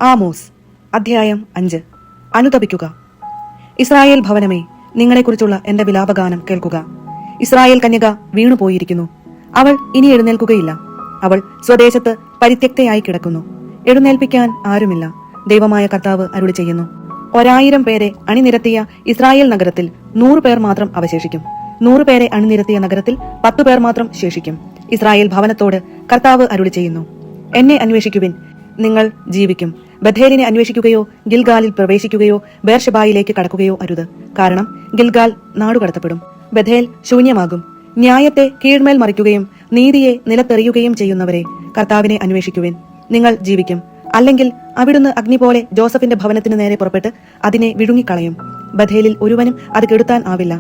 Amos അധ്യായം 5. അനുതപിക്കുക. Israel ഭവനമേ, നിങ്ങളെക്കുറിച്ചുള്ള എന്റെ വിലാപഗാനം കേൾക്കുക. ഇസ്രായേൽ കന്യക വീണുപോയിരിക്കുന്നു. അവൾ ഇനി എഴുന്നേൽക്കുകയില്ല. അവൾ സ്വദേശത്ത് പരിത്യക്തയായി കിടക്കുന്നു. എഴുന്നേൽപ്പിക്കാൻ ആരുമില്ല. ദൈവമായ കർത്താവ് അരുളി ചെയ്യുന്നു. 1000 പേരെ അണിനിരത്തിയ ഇസ്രായേൽ നഗരത്തിൽ 100 പേർ മാത്രം അവശേഷിക്കും. 100 പേരെ അണിനിരത്തിയ നഗരത്തിൽ 10 പേർ മാത്രം ശേഷിക്കും. ഇസ്രായേൽ ഭവനത്തോട് കർത്താവ് അരുളി ചെയ്യുന്നു, എന്നെ അന്വേഷിക്കുവിൻ, നിങ്ങൾ ജീവിക്കും. ബഥേലിനെ അന്വേഷിക്കുകയോ ഗിൽഗാലിൽ പ്രവേശിക്കുകയോ ബേർഷബായിലേക്ക് കടക്കുകയോ അരുത്. കാരണം ഗിൽഗാൽ നാടുകടത്തപ്പെടും, ബഥേൽ ശൂന്യമാകും. ന്യായത്തെ കീഴ്മേൽ മറിക്കുകയും നീതിയെ നിലത്തെറിയുകയും ചെയ്യുന്നവരെ, കർത്താവിനെ അന്വേഷിക്കുവിൻ, നിങ്ങൾ ജീവിക്കും. അല്ലെങ്കിൽ അവിടുന്ന് അഗ്നി പോലെ ജോസഫിന്റെ ഭവനത്തിന് നേരെ പുറപ്പെട്ട് അതിനെ വിഴുങ്ങിക്കളയും. ബഥേലിൽ ഒരുവനും അത് കെടുത്താൻ ആവില്ല.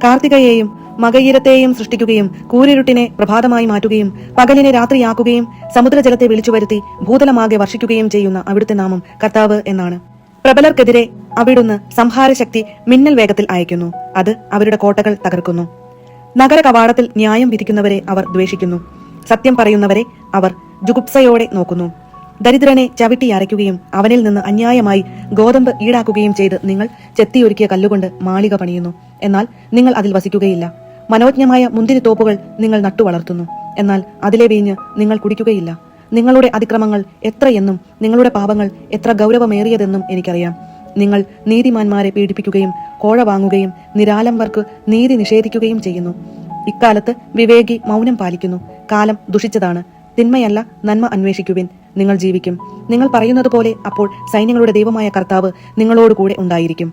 കാർത്തികയെയും മകയിരത്തെയും സൃഷ്ടിക്കുകയും കൂരിരുട്ടിനെ പ്രഭാതമായി മാറ്റുകയും പകലിനെ രാത്രിയാക്കുകയും സമുദ്രജലത്തെ വിളിച്ചുവരുത്തി ഭൂതലമാകെ വർഷിക്കുകയും ചെയ്യുന്ന അവിടുത്തെ നാമം കർത്താവ് എന്നാണ്. പ്രബലർക്കെതിരെ അവിടുന്ന് സംഹാരശക്തി മിന്നൽ വേഗത്തിൽ അയക്കുന്നു. അത് അവരുടെ കോട്ടകൾ തകർക്കുന്നു. നഗര കവാടത്തിൽ ന്യായം വിധിക്കുന്നവരെ അവർ ദ്വേഷിക്കുന്നു. സത്യം പറയുന്നവരെ അവർ ജുഗുപ്സയോടെ നോക്കുന്നു. ദരിദ്രനെ ചവിട്ടി അരയ്ക്കുകയും അവനിൽ നിന്ന് അന്യായമായി ഗോതമ്പ് ഈടാക്കുകയും ചെയ്ത് നിങ്ങൾ ചെത്തിയൊരുക്കിയ കല്ലുകൊണ്ട് മാളിക പണിയുന്നു. എന്നാൽ നിങ്ങൾ അതിൽ വസിക്കുകയില്ല. മനോജ്ഞമായ മുന്തിരിത്തോപ്പുകൾ നിങ്ങൾ നട്ടുവളർത്തുന്നു. എന്നാൽ അതിലെ വീഞ്ഞ് നിങ്ങൾ കുടിക്കുകയില്ല. നിങ്ങളുടെ അതിക്രമങ്ങൾ എത്രയെന്നും നിങ്ങളുടെ പാപങ്ങൾ എത്ര ഗൗരവമേറിയതെന്നും എനിക്കറിയാം. നിങ്ങൾ നീതിമാന്മാരെ പീഡിപ്പിക്കുകയും കോഴ വാങ്ങുകയും നിരാലംബർക്ക് നീതി നിഷേധിക്കുകയും ചെയ്യുന്നു. ഇക്കാലത്ത് വിവേകി മൗനം പാലിക്കുന്നു. കാലം ദുഷിച്ചതാണ്. തിന്മയല്ല, നന്മ അന്വേഷിക്കുവിൻ, നിങ്ങൾ ജീവിക്കും. നിങ്ങൾ പറയുന്നത് പോലെ അപ്പോൾ സൈന്യങ്ങളുടെ ദൈവമായ കർത്താവ് നിങ്ങളോടുകൂടെ ഉണ്ടായിരിക്കും.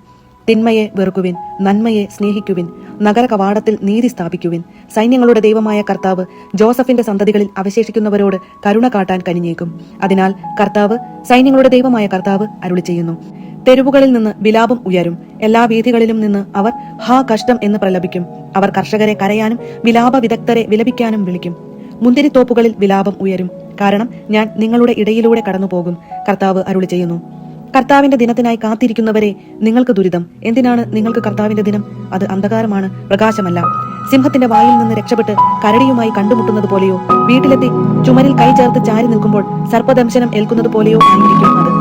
തിന്മയെ വെറുക്കുവിൻ, നന്മയെ സ്നേഹിക്കുവിൻ, നഗര കവാടത്തിൽ നീതി സ്ഥാപിക്കുവിൻ. സൈന്യങ്ങളുടെ ദൈവമായ കർത്താവ് ജോസഫിന്റെ സന്തതികളിൽ അവശേഷിക്കുന്നവരോട് കരുണ കാട്ടാൻ കനിഞ്ഞേക്കും. അതിനാൽ കർത്താവ്, സൈന്യങ്ങളുടെ ദൈവമായ കർത്താവ് അരുളി ചെയ്യുന്നു, തെരുവുകളിൽ നിന്ന് വിലാപം ഉയരും. എല്ലാ വീഥികളിലും നിന്ന് അവർ ഹാ കഷ്ടം എന്ന് പ്രലപിക്കും. അവർ കർഷകരെ കരയാനും വിലാപ വിദഗ്ധരെ വിലപിക്കാനും വിളിക്കും. മുന്തിരിത്തോപ്പുകളിൽ വിലാപം ഉയരും, കാരണം ഞാൻ നിങ്ങളുടെ ഇടയിലൂടെ കടന്നുപോകും. കർത്താവ് അരുളി ചെയ്യുന്നു. കർത്താവിന്റെ ദിനത്തിനായി കാത്തിരിക്കുന്നവരെ, നിങ്ങൾക്ക് ദുരിതം. എന്തിനാണ് നിങ്ങൾക്ക് കർത്താവിന്റെ ദിനം? അത് അന്ധകാരമാണ്, പ്രകാശമല്ല. സിംഹത്തിന്റെ വായിൽ നിന്ന് രക്ഷപ്പെട്ട് കരടിയുമായി കണ്ടുമുട്ടുന്നത് പോലെയോ, വീട്ടിലെത്തി ചുമരിൽ കൈ ചേർത്ത് ചാരി നിൽക്കുമ്പോൾ സർപ്പദംശനം ഏൽക്കുന്നത് പോലെയോ ആയിരിക്കും അത്.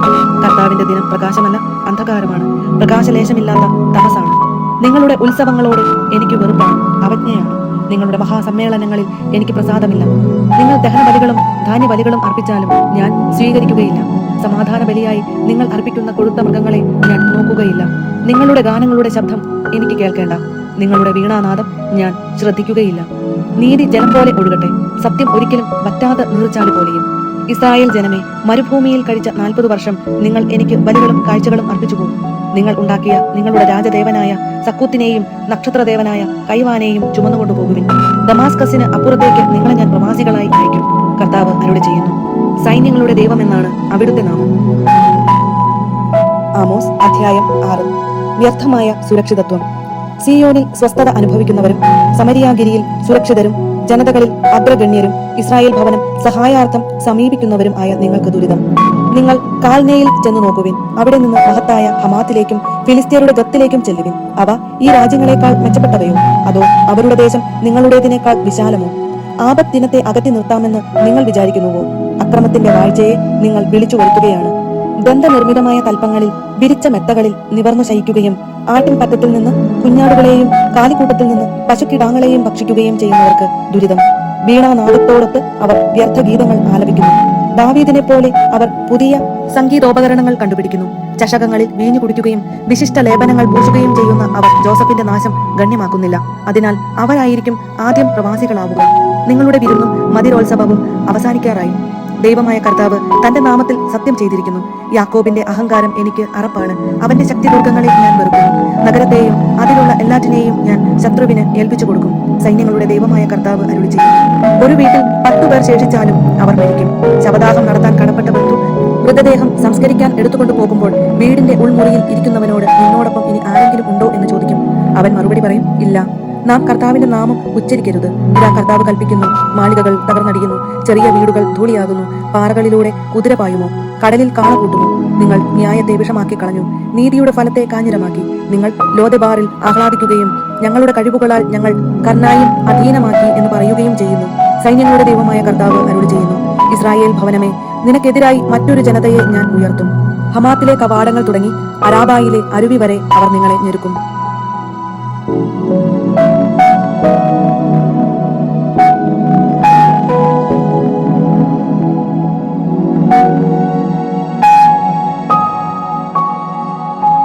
കർത്താവിന്റെ ദിനം പ്രകാശമല്ല, അന്ധകാരമാണ്, പ്രകാശലേശമില്ലാത്ത തമസാണ്. നിങ്ങളുടെ ഉത്സവങ്ങളോട് എനിക്ക് വെറുപ്പാണ്, അവജ്ഞയാണ്. നിങ്ങളുടെ മഹാസമ്മേളനങ്ങളിൽ എനിക്ക് പ്രസാദമില്ല. നിങ്ങൾ ദഹനബലികളും ധാന്യബലികളും അർപ്പിച്ചാലും ഞാൻ സ്വീകരിക്കുകയില്ല. സമാധാന ബലിയായി നിങ്ങൾ അർപ്പിക്കുന്ന കൊഴുത്ത മൃഗങ്ങളെ ഞാൻ നോക്കുകയില്ല. നിങ്ങളുടെ ഗാനങ്ങളുടെ ശബ്ദം എനിക്ക് കേൾക്കേണ്ട. നിങ്ങളുടെ വീണാനാദം ഞാൻ ശ്രദ്ധിക്കുകയില്ല. നീതി ജലം പോലെ ഒഴുകട്ടെ, സത്യം ഒരിക്കലും വറ്റാതെ നീർച്ചാല് പോലെയും. ഇസ്രായേൽ ജനമേ, മരുഭൂമിയിൽ കഴിച്ച 40 വർഷം നിങ്ങൾ എനിക്ക് ബലികളും കാഴ്ചകളും അർപ്പിച്ചുപോകും. നിങ്ങൾ ഉണ്ടാക്കിയ നിങ്ങളുടെ രാജദേവനായ സക്കൂത്തിനെയും നക്ഷത്രദേവനായ കൈവാനെയും ചുമന്നുകൊണ്ടുപോകുവിൻ. ദമാസ്കസിന് അപ്പുറത്തേക്ക് നിങ്ങളെ ഞാൻ പ്രവാസികളായി അയക്കും. കർത്താവ് അരുളി ചെയ്യുന്നു. സൈന്യങ്ങളുടെ ദൈവമെന്നാണ് അവിടുത്തെ നാമം. ആമോസ് അധ്യായം 6. വ്യർത്ഥമായ സുരക്ഷിതത്വം. സിയോനിൽ സ്വസ്ഥത അനുഭവിക്കുന്നവരും സമരിയാഗിരിയിൽ സുരക്ഷിതരും ജനതകളിൽ അഗ്രഗണ്യരും ഇസ്രായേൽ ഭവനം സഹായാർത്ഥം സമീപിക്കുന്നവരും ആയ നിങ്ങൾക്ക് ദുരിതം. നിങ്ങൾ കാൽനയിൽ ചെന്നു നോക്കുവിൻ. അവിടെ നിന്ന് മഹത്തായ ഹമാത്തിലേക്കും ഫിലിസ്ത്യരുടെ ഗത്തിലേക്കും ചെല്ലുവിൻ. അവ ഈ രാജ്യങ്ങളെക്കാൾ മെച്ചപ്പെട്ടവയോ? അതോ അവരുടെ ദേശം നിങ്ങളുടേതിനേക്കാൾ വിശാലമോ? ആപത്ത് ദിനത്തെ അകറ്റി നിർത്താമെന്ന് നിങ്ങൾ വിചാരിക്കുന്നുവോ? അക്രമത്തിന്റെ വാഴ്ചയെ നിങ്ങൾ വിളിച്ചു വരുത്തുകയാണ്. ദന്തനിർമ്മിതമായ തൽപ്പങ്ങളിൽ വിരിച്ച മെത്തകളിൽ നിവർന്നു ശയിക്കുകയും ആട്ടിൻ പറ്റത്തിൽ നിന്ന് കുഞ്ഞാടുകളെയും കാലിക്കൂട്ടത്തിൽ നിന്ന് പശുക്കിടാങ്ങളെയും ഭക്ഷിക്കുകയും ചെയ്യുന്നവർക്ക് ദുരിതം. വീണാനാദത്തോടൊത്ത് അവർ വ്യർത്ഥ ഗീതങ്ങൾ ആലപിക്കുന്നു. ദാവീദിനെ പോലെ അവർ പുതിയ സംഗീതോപകരണങ്ങൾ കണ്ടുപിടിക്കുന്നു. ചഷകങ്ങളിൽ വീഞ്ഞു കുടിക്കുകയും വിശിഷ്ട ലേപനങ്ങൾ പൂശുകയും ചെയ്യുന്ന അവർ ജോസഫിന്റെ നാശം ഗണ്യമാക്കുന്നില്ല. അതിനാൽ അവരായിരിക്കും ആദ്യം പ്രവാസികളാവുക. നിങ്ങളുടെ വിരുന്നും മതിരോത്സവവും അവസാനിക്കാറായി. ദൈവമായ കർത്താവ് തന്റെ നാമത്തിൽ സത്യം ചെയ്തിരിക്കുന്നു. യാക്കോബിന്റെ അഹങ്കാരം എനിക്ക് അറപ്പാണ്. അവന്റെ ശക്തിദുർഗങ്ങളെ ഞാൻ വെറുക്കുന്നു. നഗരത്തെയും അതിലുള്ള എല്ലാറ്റിനെയും ഞാൻ ശത്രുവിന് ഏൽപ്പിച്ചു കൊടുക്കും. സൈന്യങ്ങളുടെ ദൈവമായ കർത്താവ് അരുളി ചെയ്യും. ഒരു വീട്ടിൽ 10 പേർ ശേഷിച്ചാലും അവർ മരിക്കും. ശവദാഹം നടത്താൻ കടപ്പെട്ട ബന്ധു മൃതദേഹം സംസ്കരിക്കാൻ എടുത്തുകൊണ്ടു പോകുമ്പോൾ വീടിന്റെ ഉൾമുറിയിൽ ഇരിക്കുന്നവനോട് നിന്നോടൊപ്പം ഇനി ആരെങ്കിലും ഉണ്ടോ എന്ന് ചോദിക്കും. അവൻ മറുപടി പറയും, ഇല്ല. നാം കർത്താവിന്റെ നാമം ഉച്ചരിക്കരുത്. ഇതാ കർത്താവ് കൽപ്പിക്കുന്നു. മാളികകൾ തകർന്നടിയുന്നു, ചെറിയ വീടുകൾ ധൂളിയാകുന്നു. പാറകളിലൂടെ കുതിര പായുമോ? കടലിൽ കാള കൂട്ടുമോ? നിങ്ങൾ ന്യായത്തെ വിഷമാക്കി കളഞ്ഞു, നീതിയുടെ ഫലത്തെ കാഞ്ഞിരമാക്കി. നിങ്ങൾ ലോദെബാറിൽ ആഹ്ലാദിക്കുകയും ഞങ്ങളുടെ കഴിവുകളാൽ ഞങ്ങൾ കർനായും അധീനമാക്കി എന്ന് പറയുകയും ചെയ്യുന്നു. സൈന്യങ്ങളുടെ ദൈവമായ കർത്താവ് അരുളി ചെയ്യുന്നു. ഇസ്രായേൽ ഭവനമേ, നിനക്കെതിരായി മറ്റൊരു ജനതയെ ഞാൻ ഉയർത്തും. ഹമാത്തിലെ കവാടങ്ങൾ തുടങ്ങി അരാബായിലെ അരുവി വരെ അവർ നിങ്ങളെ ഞെരുക്കും.